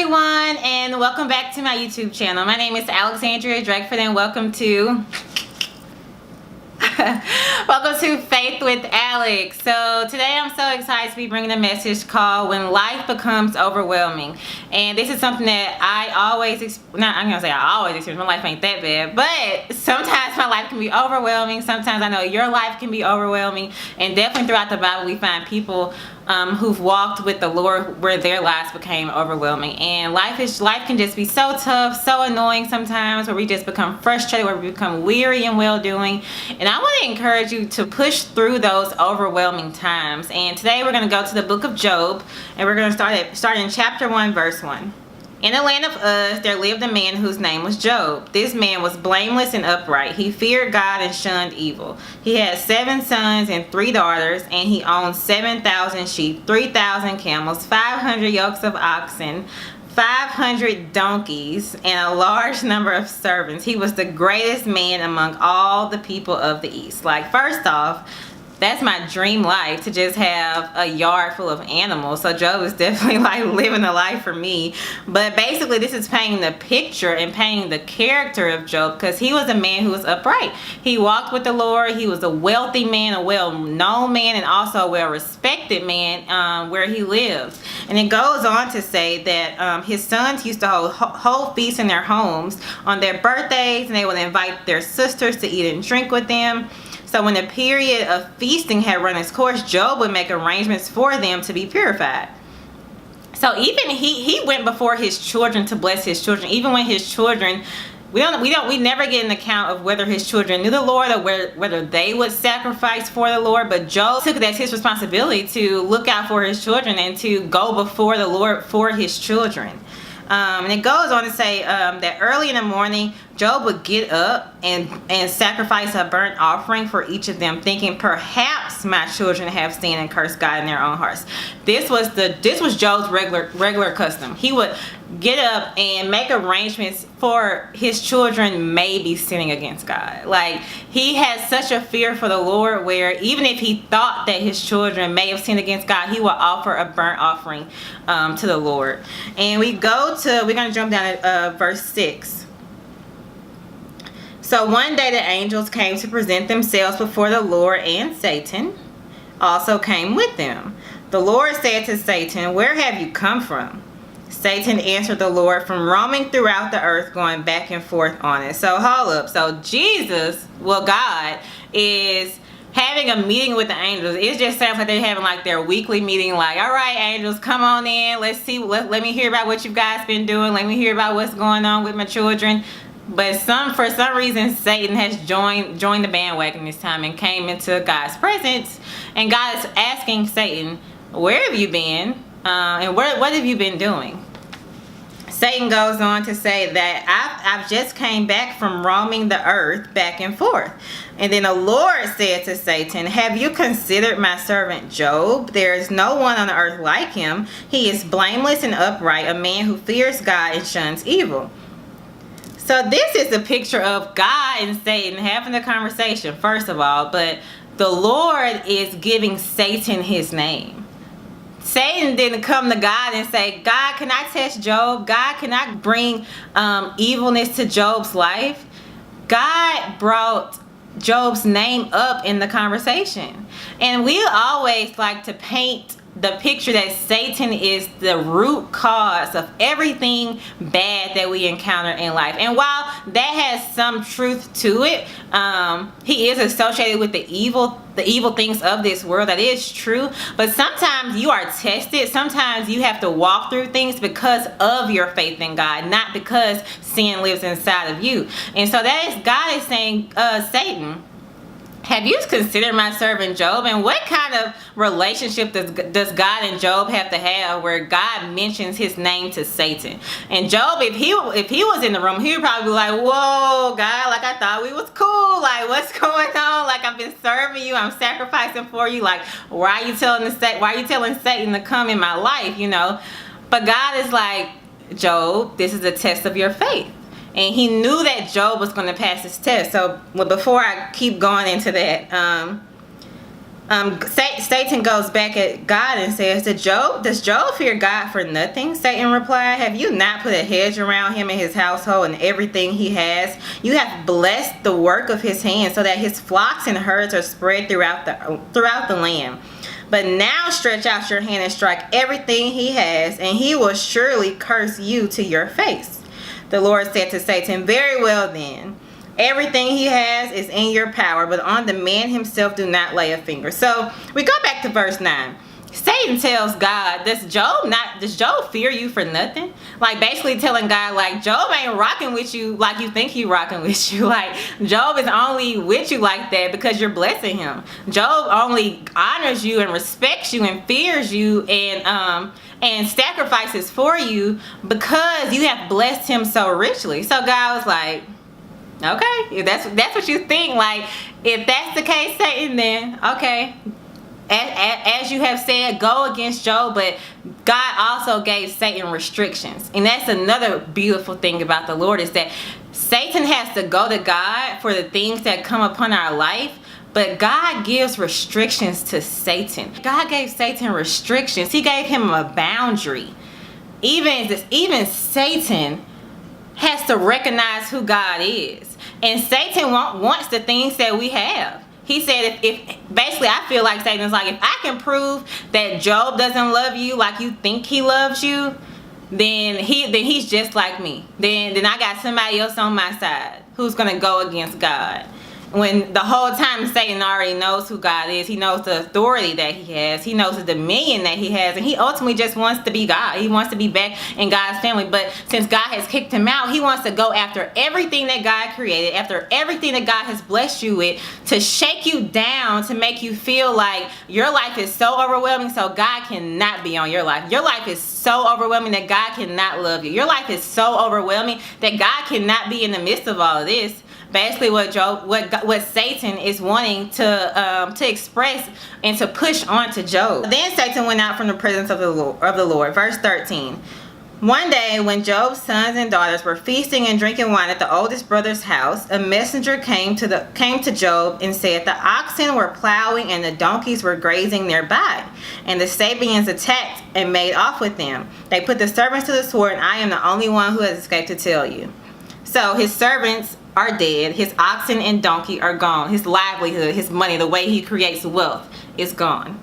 everyone, and welcome back to my YouTube channel. My name is Alexandria Drakeford, and welcome to welcome to Faith with Alex. So today I'm so excited to be bringing a message called When Life Becomes Overwhelming. And this is something that I'm gonna say I always experience. My life ain't that bad, but sometimes my life can be overwhelming. Sometimes I know your life can be overwhelming, and definitely throughout the Bible we find people who've walked with the Lord where their lives became overwhelming. And life can just be so tough, so annoying sometimes, where we just become frustrated, where we become weary in well-doing. And I want to encourage you to push through those overwhelming times. And today we're going to go to the book of Job, and we're going to start in chapter 1, verse 1. In the land of Uz, there lived a man whose name was Job. This man was blameless and upright. He feared God and shunned evil. He had 7 sons and 3 daughters, and he owned 7,000 sheep, 3,000 camels, 500 yokes of oxen, 500 donkeys, and a large number of servants. He was the greatest man among all the people of the East. Like, first off, that's my dream life, to just have a yard full of animals. So Job is definitely like living a life for me. But basically this is painting the picture and painting the character of Job, because he was a man who was upright. He walked with the Lord. He was a wealthy man, a well-known man, and also a well-respected man where he lived. And it goes on to say that his sons used to hold feasts in their homes on their birthdays, and they would invite their sisters to eat and drink with them. So when the period of feasting had run its course, Job would make arrangements for them to be purified. So even he went before his children to bless his children. Even when his children, we never get an account of whether his children knew the Lord or whether they would sacrifice for the Lord. But Job took it as his responsibility to look out for his children and to go before the Lord for his children. And it goes on to say that early in the morning, Job would get up and sacrifice a burnt offering for each of them, thinking, perhaps my children have sinned and cursed God in their own hearts. This was Job's regular custom. He would get up and make arrangements for his children may be sinning against God. Like, he had such a fear for the Lord, where even if he thought that his children may have sinned against God, he would offer a burnt offering to the Lord. And we're going to jump down to verse 6. So one day the angels came to present themselves before the Lord, and Satan also came with them. The Lord said to Satan, "Where have you come from?" Satan answered the Lord, "From roaming throughout the earth, going back and forth on it." So hold up. So God is having a meeting with the angels. It just sounds like they're having like their weekly meeting, like, all right, angels, come on in. Let's see. Let me hear about what you guys been doing. Let me hear about what's going on with my children. But for some reason, Satan has joined the bandwagon this time and came into God's presence. And God is asking Satan, "Where have you been? And what have you been doing?" Satan goes on to say that I've just came back from roaming the earth back and forth. And then the Lord said to Satan, "Have you considered my servant Job? There is no one on the earth like him. He is blameless and upright, a man who fears God and shuns evil." So this is a picture of God and Satan having a conversation, first of all, but the Lord is giving Satan his name. Satan didn't come to God and say, "God, can I test Job? God, can I bring evilness to Job's life?" God brought Job's name up in the conversation. And we always like to paint the picture that Satan is the root cause of everything bad that we encounter in life. And while that has some truth to it, he is associated with the evil things of this world. That is true. But sometimes you are tested. Sometimes you have to walk through things because of your faith in God, not because sin lives inside of you. And so God is saying, Satan, have you considered my servant Job? And what kind of relationship does God and Job have to have where God mentions his name to Satan? And Job, if he was in the room, he would probably be like, "Whoa, God, like, I thought we was cool. Like, what's going on? Like, I've been serving you. I'm sacrificing for you. Like, why are you telling Satan to come in my life, you know?" But God is like, "Job, this is a test of your faith." And he knew that Job was going to pass his test. So before I keep going into that, Satan goes back at God and says, does Job fear God for nothing? Satan replied, have you not put a hedge around him and his household and everything he has? You have blessed the work of his hands so that his flocks and herds are spread throughout the land. But now stretch out your hand and strike everything he has, and he will surely curse you to your face. The Lord said to Satan, very well then. Everything he has is in your power, but on the man himself do not lay a finger. So we go back to verse 9. Satan tells God, does Job fear you for nothing? Like basically telling God, like, Job ain't rocking with you like you think he rocking with you. Like Job is only with you like that because you're blessing him. Job only honors you and respects you and fears you and sacrifices for you because you have blessed him so richly. So God was like, okay, if that's what you think, like if that's the case, Satan, then okay, as you have said, go against Job. But God also gave Satan restrictions, and that's another beautiful thing about the Lord, is that Satan has to go to God for the things that come upon our life, but God gives restrictions to Satan. God gave Satan restrictions. He gave him a boundary. Even Satan has to recognize who God is. And Satan wants the things that we have. He said, if basically, I feel like Satan's like, if I can prove that Job doesn't love you like you think he loves you, then he's just like me. Then I got somebody else on my side who's gonna go against God. When the whole time Satan already knows who God is, he knows the authority that he has, he knows the dominion that he has, and he ultimately just wants to be God. He wants to be back in God's family. But since God has kicked him out, he wants to go after everything that God created, after everything that God has blessed you with, to shake you down, to make you feel like your life is so overwhelming, so God cannot be on your life. Your life is so overwhelming that God cannot love you. Your life is so overwhelming that God cannot be in the midst of all of this. Basically what Satan is wanting to express and to push onto Job. Then Satan went out from the presence of the Lord. Verse 13. One day when Job's sons and daughters were feasting and drinking wine at the oldest brother's house, a messenger came to Job and said, the oxen were plowing and the donkeys were grazing nearby, and the Sabeans attacked and made off with them. They put the servants to the sword, and I am the only one who has escaped to tell you. So his servants are dead, his oxen and donkey are gone, his livelihood, his money, the way he creates wealth is gone.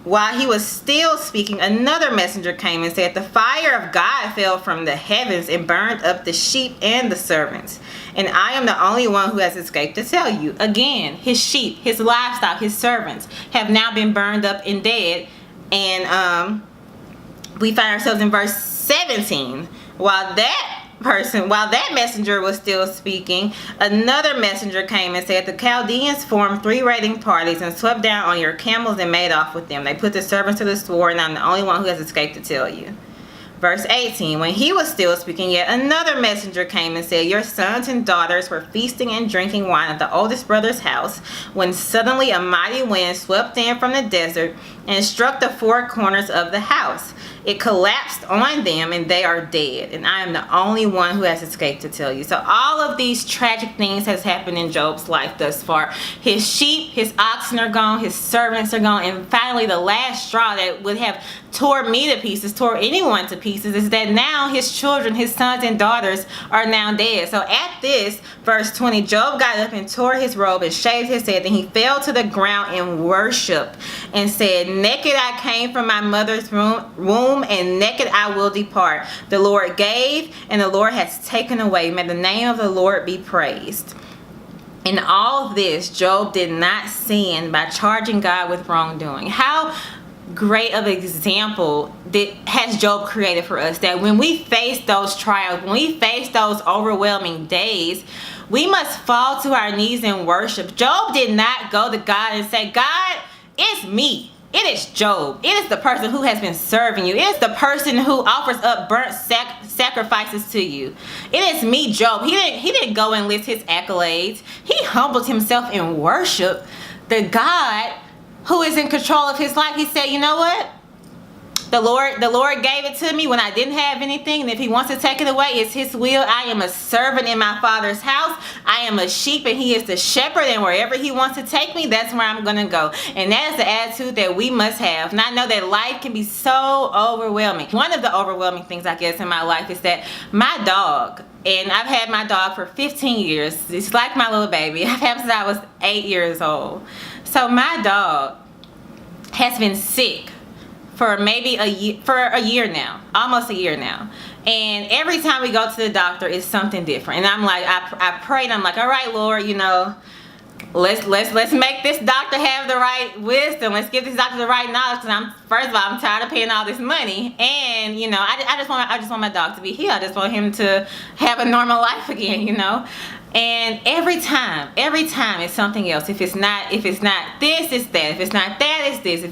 While he was still speaking, another messenger came and said, the fire of God fell from the heavens and burned up the sheep and the servants, and I am the only one who has escaped to tell you. Again, his sheep, his livestock, his servants have now been burned up and dead. And we find ourselves in verse 17. While that messenger was still speaking, another messenger came and said, the Chaldeans formed 3 raiding parties and swept down on your camels and made off with them. They put the servants to the sword, and I'm the only one who has escaped to tell you. Verse 18, when he was still speaking, yet another messenger came and said, your sons and daughters were feasting and drinking wine at the oldest brother's house, when suddenly a mighty wind swept in from the desert and struck the 4 corners of the house. It collapsed on them and they are dead, and I am the only one who has escaped to tell you. So all of these tragic things has happened in Job's life thus far. His sheep, his oxen are gone, his servants are gone, and finally the last straw that would have tore me to pieces, tore anyone to pieces, is that now his children, his sons and daughters are now dead. So at this, verse 20, Job got up and tore his robe and shaved his head, and he fell to the ground in worship and said, naked I came from my mother's womb, and naked I will depart. The Lord gave, and the Lord has taken away. May the name of the Lord be praised. In all this, Job did not sin by charging God with wrongdoing. How great of an example has Job created for us, that when we face those trials, when we face those overwhelming days, we must fall to our knees and worship. Job did not go to God and say, God, it's me. It is Job. It is the person who has been serving you. It is the person who offers up burnt sacrifices to you. It is me, Job. He didn't go and list his accolades. He humbled himself in worship the God who is in control of his life. He said, you know what? The Lord gave it to me when I didn't have anything, and if he wants to take it away, it's his will. I am a servant in my Father's house. I am a sheep, and he is the shepherd, and wherever he wants to take me, that's where I'm gonna go. And that is the attitude that we must have. And I know that life can be so overwhelming. One of the overwhelming things, I guess, in my life is that my dog, and I've had my dog for 15 years. It's like my little baby. I've had him since I was 8 years old. So my dog has been sick for maybe a year now, almost a year now. And every time we go to the doctor, it's something different. And I'm like, I prayed. I'm like, all right, Lord, you know, let's make this doctor have the right wisdom. Let's give this doctor the right knowledge. Because first of all, I'm tired of paying all this money, and you know, I just want my dog to be healed. I just want him to have a normal life again, you know. And every time it's something else. If it's not this, it's that. If it's not that, it's this.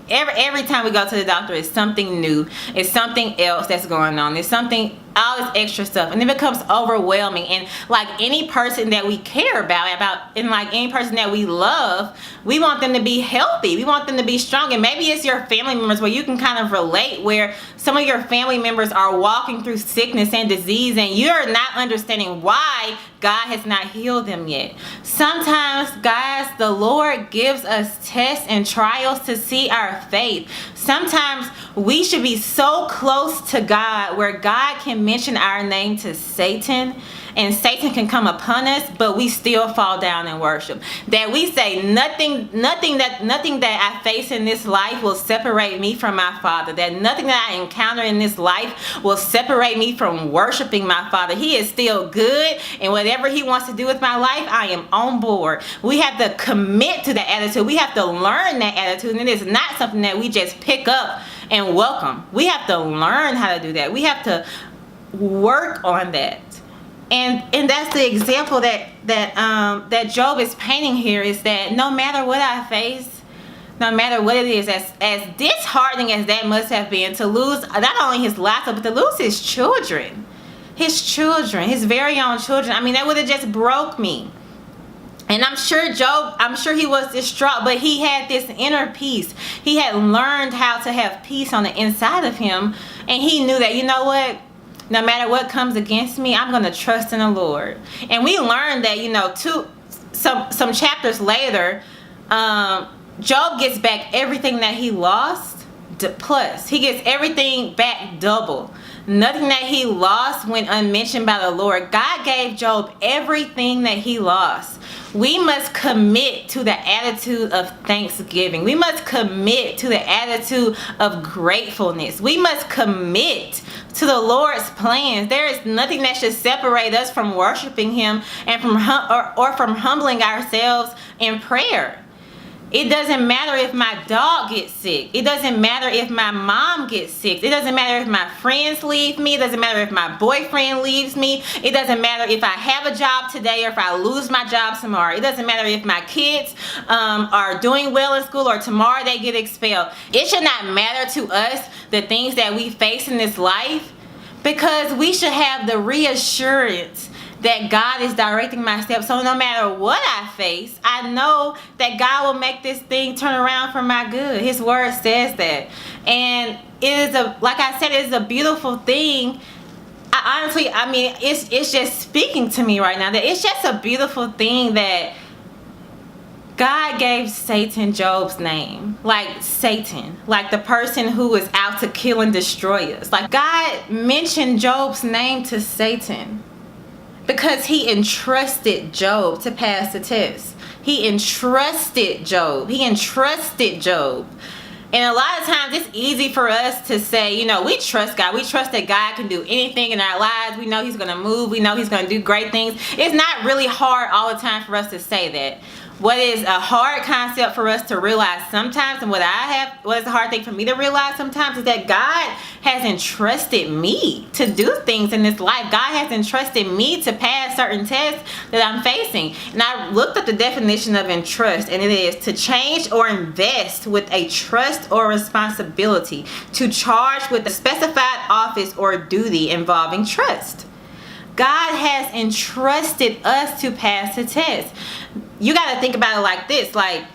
Every time we go to the doctor, it's something new. It's something else that's going on. It's something, all this extra stuff, and it becomes overwhelming. And like any person that we care about, and like any person that we love, we want them to be healthy. We want them to be strong. And maybe it's your family members where you can kind of relate, where some of your family members are walking through sickness and disease, and you're not understanding why God has not healed them yet. Sometimes, guys, the Lord gives us tests and trials to see our faith. Sometimes we should be so close to God where God can mention our name to Satan, and Satan can come upon us, but we still fall down and worship. That we say nothing that I face in this life will separate me from my Father. That nothing that I encounter in this life will separate me from worshiping my Father. He is still good, and whatever he wants to do with my life, I am on board. We have to commit to that attitude. We have to learn that attitude, and it is not something that we just pick up and welcome. We have to learn how to do that. We have to work on that. And that's the example that Job is painting here, is that no matter what I face, no matter what it is, as disheartening as that must have been, to lose not only his life, but to lose his children, his very own children. I mean, that would have just broke me. And I'm sure he was distraught, but he had this inner peace. He had learned how to have peace on the inside of him, and he knew that, you know what? No matter what comes against me, I'm going to trust in the Lord. And we learned that, you know, some chapters later, Job gets back everything that he lost, plus. He gets everything back double. Nothing that he lost went unmentioned by the Lord. God gave Job everything that he lost. We must commit to the attitude of thanksgiving. We must commit to the attitude of gratefulness. We must commit to the Lord's plans. There is nothing that should separate us from worshiping him and from humbling ourselves in prayer. It doesn't matter if my dog gets sick. It doesn't matter if my mom gets sick. It doesn't matter if my friends leave me. It doesn't matter if my boyfriend leaves me. It doesn't matter if I have a job today or if I lose my job tomorrow. It doesn't matter if my kids are doing well in school or tomorrow they get expelled. It should not matter to us the things that we face in this life, because we should have the reassurance that God is directing my steps. So no matter what I face, I know that God will make this thing turn around for my good. His word says that. And it is like I said, it's a beautiful thing. I mean, it's just speaking to me right now, that it's just a beautiful thing that God gave Satan Job's name. Like Satan, like the person who is out to kill and destroy us. Like God mentioned Job's name to Satan because he entrusted Job to pass the test. He entrusted Job. And a lot of times it's easy for us to say, you know, we trust God. We trust that God can do anything in our lives. We know he's going to move. We know he's going to do great things. It's not really hard all the time for us to say that. What is a hard concept for us to realize sometimes, and what is a hard thing for me to realize sometimes, is that God has entrusted me to do things in this life. God has entrusted me to pass certain tests that I'm facing. And I looked up the definition of entrust, and it is to change or invest with a trust or responsibility, to charge with a specified office or duty involving trust. God has entrusted us to pass the test. You got to think about it like this, like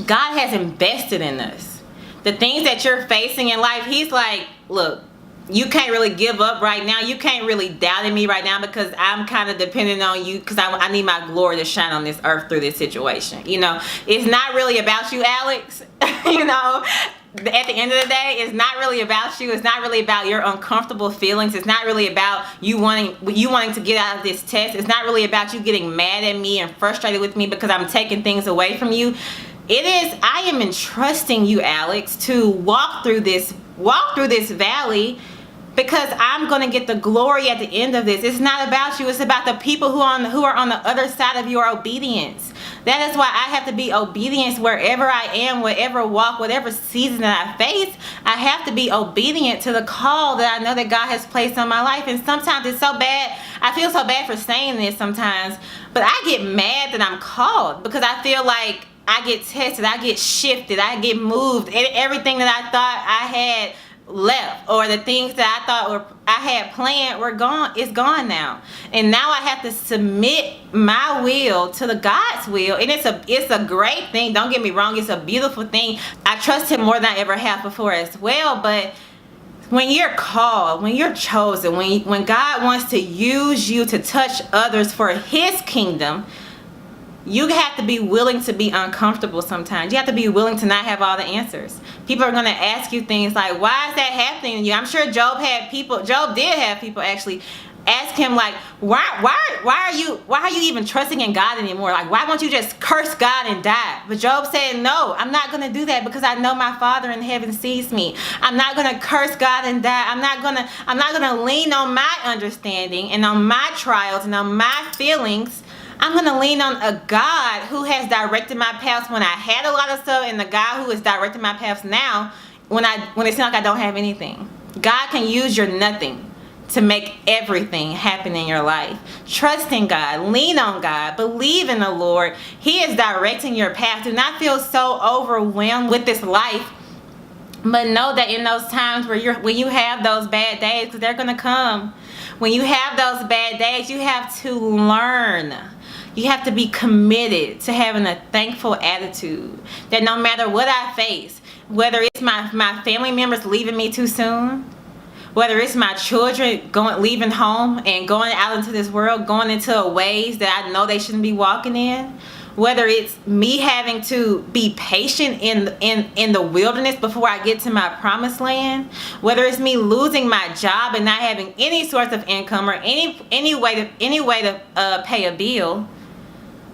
God has invested in us. The things that you're facing in life, he's like, look, you can't really give up right now. You can't really doubt in me right now, because I'm kind of dependent on you, because I need my glory to shine on this earth through this situation. You know, it's not really about you, Alex. You know, at the end of the day, it's not really about you. It's not really about your uncomfortable feelings. It's not really about you wanting to get out of this test. It's not really about you getting mad at me and frustrated with me because I'm taking things away from you. It is, I am entrusting you, Alex, to walk through this valley, because I'm going to get the glory at the end of this. It's not about you. It's about the people who are on the other side of your obedience. That is why I have to be obedient wherever I am, whatever walk, whatever season that I face. I have to be obedient to the call that I know that God has placed on my life. And sometimes it's so bad. I feel so bad for saying this sometimes, but I get mad that I'm called, because I feel like I get tested, I get shifted, I get moved. Everything that I thought I had left, or the things that I thought I had planned is gone now. And now I have to submit my will to the God's will. And it's a great thing. Don't get me wrong, it's a beautiful thing. I trust him more than I ever have before as well. But when you're called, when you're chosen, when God wants to use you to touch others for his kingdom, you have to be willing to be uncomfortable sometimes. You have to be willing to not have all the answers. People are going to ask you things like, why is that happening to you? I'm sure Job did have people actually ask him, like, why are you even trusting in God anymore? Like, why won't you just curse God and die? But Job said, no, I'm not going to do that, because I know my Father in heaven sees me. I'm not going to curse God and die. I'm not going to lean on my understanding and on my trials and on my feelings. I'm going to lean on a God who has directed my paths when I had a lot of stuff, and the God who is directing my paths now when it seems like I don't have anything. God can use your nothing to make everything happen in your life. Trust in God. Lean on God. Believe in the Lord. He is directing your path. Do not feel so overwhelmed with this life. But know that in those times when you have those bad days, because they're going to come. When you have those bad days, you have to learn. You have to be committed to having a thankful attitude. That no matter what I face, whether it's my family members leaving me too soon, whether it's my children leaving home and going out into this world, going into ways that I know they shouldn't be walking in, whether it's me having to be patient in the wilderness before I get to my promised land, whether it's me losing my job and not having any source of income or any way to pay a bill,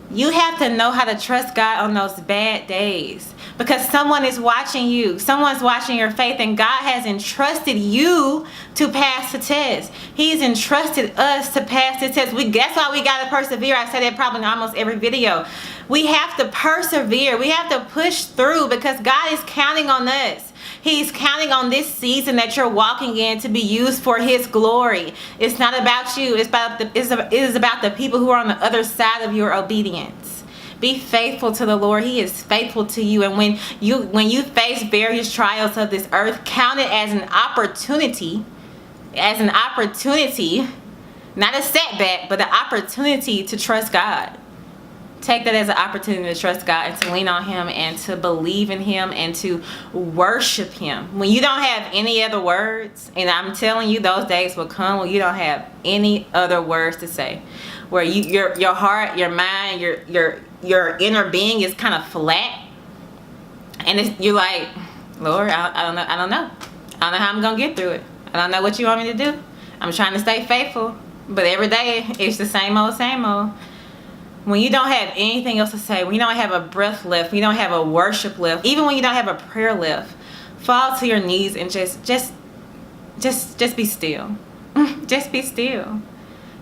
you have to know how to trust God on those bad days, because someone is watching you. Someone's watching your faith, and God has entrusted you to pass the test. He's entrusted us to pass the test. That's why we got to persevere. I said that probably in almost every video. We have to persevere. We have to push through, because God is counting on us. He's counting on this season that you're walking in to be used for his glory. It's not about you. It is about the people who are on the other side of your obedience. Be faithful to the Lord. He is faithful to you. And when you face various trials of this earth, count it as an opportunity, not a setback, but an opportunity to trust God. Take that as an opportunity to trust God and to lean on him and to believe in him and to worship him. When you don't have any other words, and I'm telling you, those days will come when you don't have any other words to say, where your heart, your mind, your inner being is kind of flat, and you're like, Lord, I don't know how I'm gonna get through it. I don't know what you want me to do. I'm trying to stay faithful, but every day it's the same old. When you don't have anything else to say, when you don't have a breath left, when you don't have a worship left, even when you don't have a prayer left, fall to your knees and just be still. Just be still.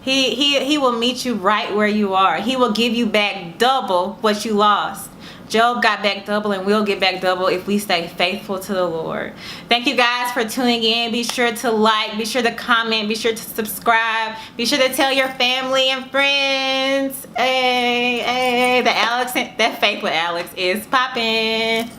He will meet you right where you are. He will give you back double what you lost. Job got back double, and we'll get back double if we stay faithful to the Lord. Thank you guys for tuning in. Be sure to like, be sure to comment, be sure to subscribe, be sure to tell your family and friends. Hey, that Faith with Alex is popping.